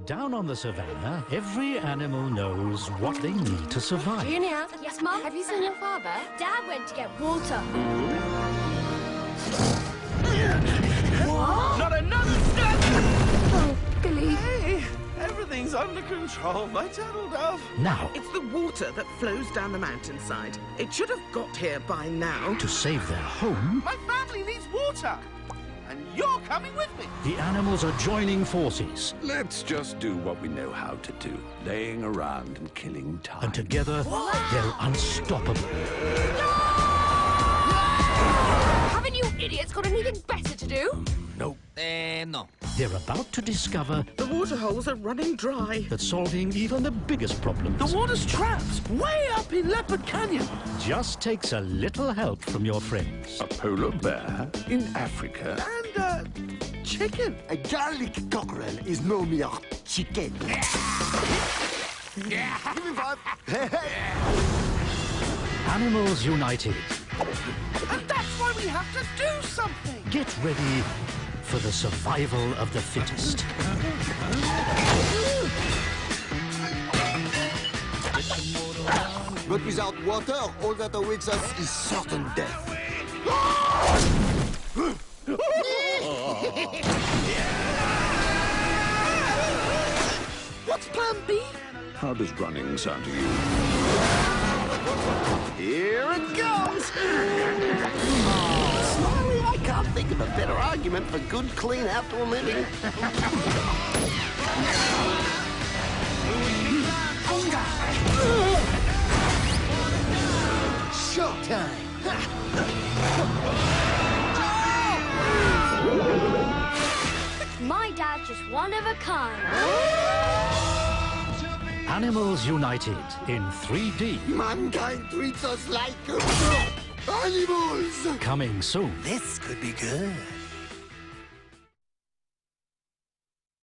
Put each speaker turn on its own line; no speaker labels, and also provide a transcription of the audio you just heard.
Down on the savannah, every animal knows what they need to survive.
Junior. Yes, Mum? Have you seen your father?
Dad went to get water.
Not another step!
Oh, Billy.
Hey, everything's under control, my turtle dove.
Now,
It's the water that flows down the mountainside. It should have got here by now.
to save their home,
My family needs water. And you're coming with me.
the animals are joining forces.
Let's just do what we know how to do. Laying around and killing time.
And together, they're unstoppable.
Haven't you idiots got anything better to do?
Nope.
No.
They're about to discover
The water holes are running dry.
that solving even the biggest problems
The water's trapped way up in Leopard Canyon.
just takes a little help from your friends.
A polar bear in Africa.
And, chicken.
A garlic cockerel is no mere chicken. Give me five.
Animals United.
And that's why we have to do something.
Get ready for the survival of the fittest.
But without water, all that awaits us is certain death.
What's plan B?
How does running sound to you?
Here it comes! Sorry, I can't think of a better argument for good, clean outdoor living. Showtime!
My dad's just one of a kind.
Animals United in 3D.
Mankind treats us like animals!
Coming soon.
This could be good.